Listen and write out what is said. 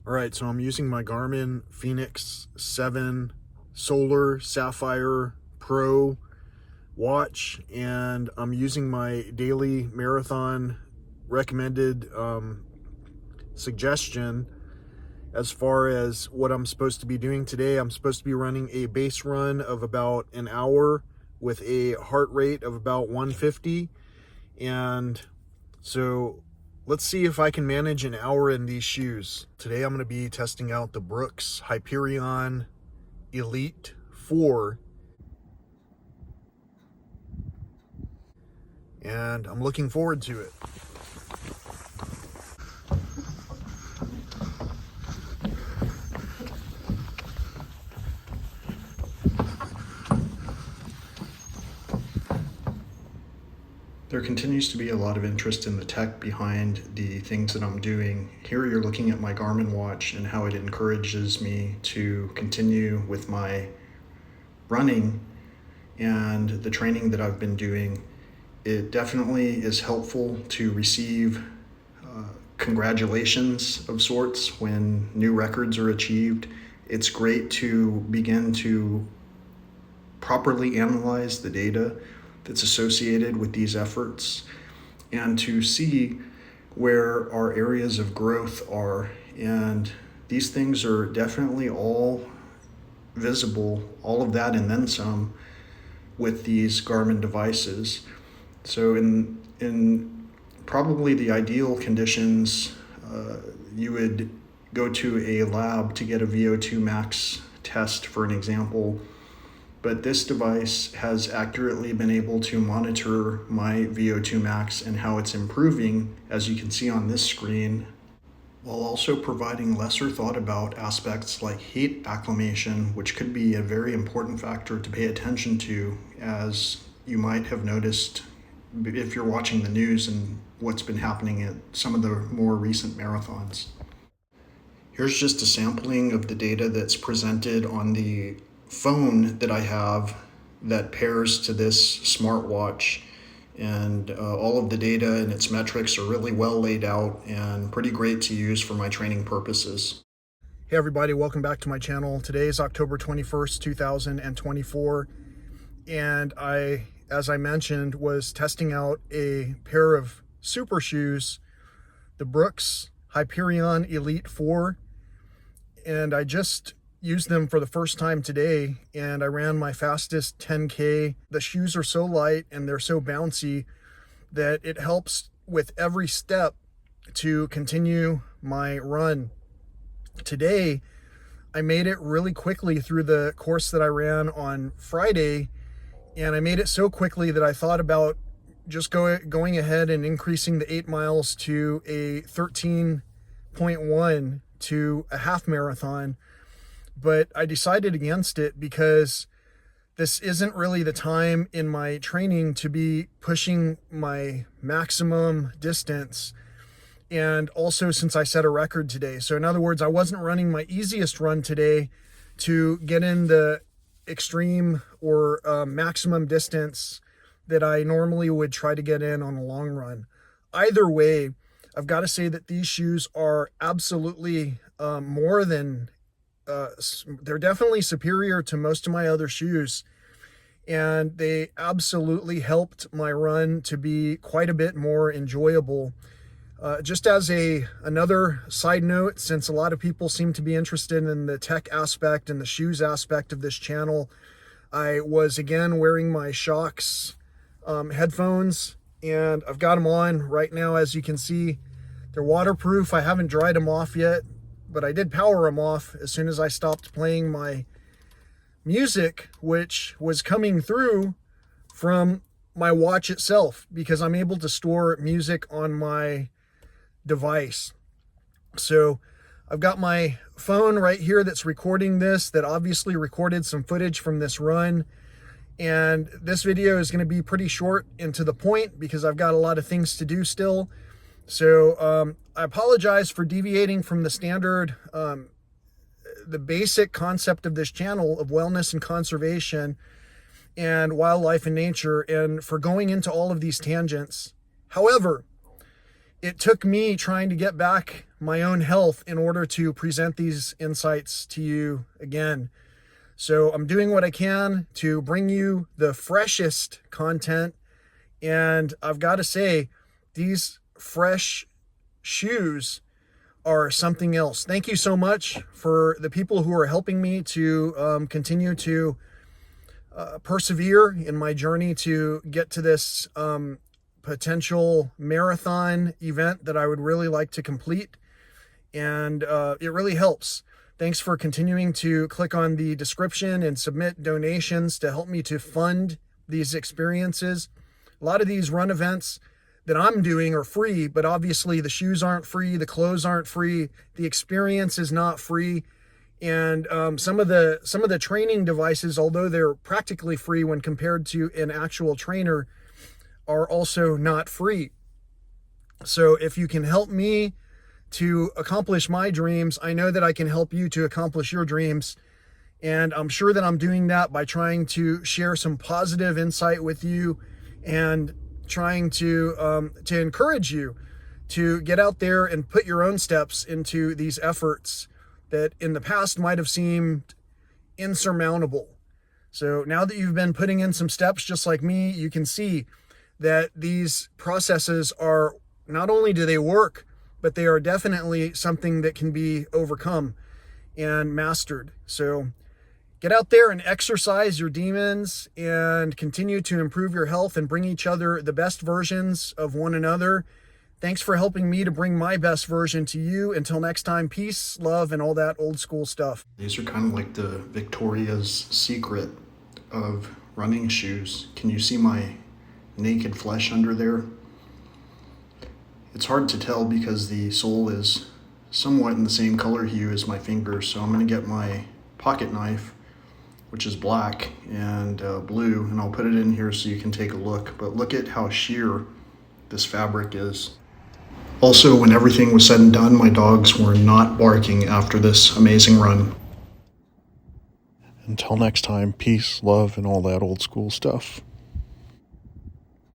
All right, so I'm using my Garmin Fenix 7 Solar Sapphire Pro watch, and I'm using my daily marathon recommended suggestion as far as what I'm supposed to be doing today. I'm supposed to be running a base run of about an hour with a heart rate of about 150, and so let's see if I can manage an hour in these shoes. Today I'm going to be testing out the Brooks Hyperion Elite 4, and I'm looking forward to it. There continues to be a lot of interest in the tech behind the things that I'm doing. Here you're looking at my Garmin watch and how it encourages me to continue with my running and the training that I've been doing. It definitely is helpful to receive congratulations of sorts when new records are achieved. It's great to begin to properly analyze the data that's associated with these efforts and to see where our areas of growth are. And these things are definitely all visible, all of that and then some, with these Garmin devices. So in probably the ideal conditions, you would go to a lab to get a VO2 max test, for an example. But this device has accurately been able to monitor my VO2 max and how it's improving, as you can see on this screen, while also providing lesser thought about aspects like heat acclimation, which could be a very important factor to pay attention to, as you might have noticed if you're watching the news and what's been happening at some of the more recent marathons. Here's just a sampling of the data that's presented on the phone that I have that pairs to this smartwatch, and all of the data and its metrics are really well laid out and pretty great to use for my training purposes. Hey everybody, welcome back to my channel. Today is October 21st, 2024, and as I mentioned, was testing out a pair of super shoes, the Brooks Hyperion Elite 4, and I just used them for the first time today, and I ran my fastest 10K. The shoes are so light and they're so bouncy that it helps with every step to continue my run. Today, I made it really quickly through the course that I ran on Friday, and I made it so quickly that I thought about just going ahead and increasing the 8 miles to a 13.1 to a half marathon. But I decided against it because this isn't really the time in my training to be pushing my maximum distance. And also since I set a record today. So in other words, I wasn't running my easiest run today to get in the extreme or maximum distance that I normally would try to get in on a long run. Either way, I've got to say that these shoes are absolutely more than they're definitely superior to most of my other shoes, and they absolutely helped my run to be quite a bit more enjoyable. Just as another side note, since a lot of people seem to be interested in the tech aspect and the shoes aspect of this channel, I was again wearing my Shokz headphones, and I've got them on right now. As you can see, they're waterproof. I haven't dried them off yet, but I did power them off as soon as I stopped playing my music, which was coming through from my watch itself, because I'm able to store music on my device. So I've got my phone right here that's recording this, that obviously recorded some footage from this run. And this video is going to be pretty short and to the point because I've got a lot of things to do still. So I apologize for deviating from the standard, the basic concept of this channel of wellness and conservation and wildlife and nature, and for going into all of these tangents. However, it took me trying to get back my own health in order to present these insights to you again. So I'm doing what I can to bring you the freshest content. And I've got to say, these fresh shoes are something else. Thank you so much for the people who are helping me to continue to persevere in my journey to get to this potential marathon event that I would really like to complete. And it really helps. Thanks for continuing to click on the description and submit donations to help me to fund these experiences. A lot of these run events that I'm doing are free, but obviously the shoes aren't free, the clothes aren't free, the experience is not free. And some of the training devices, although they're practically free when compared to an actual trainer, are also not free. So if you can help me to accomplish my dreams, I know that I can help you to accomplish your dreams. And I'm sure that I'm doing that by trying to share some positive insight with you and trying to encourage you to get out there and put your own steps into these efforts that in the past might have seemed insurmountable. So now that you've been putting in some steps just like me, you can see that these processes are, not only do they work, but they are definitely something that can be overcome and mastered. So get out there and exercise your demons and continue to improve your health and bring each other the best versions of one another. Thanks for helping me to bring my best version to you. Until next time, peace, love, and all that old school stuff. These are kind of like the Victoria's Secret of running shoes. Can you see my naked flesh under there? It's hard to tell because the sole is somewhat in the same color hue as my finger, so I'm going to get my pocket knife, which is black and blue, and I'll put it in here so you can take a look. But look at how sheer this fabric is. Also, when everything was said and done, my dogs were not barking after this amazing run. Until next time, peace, love, and all that old school stuff.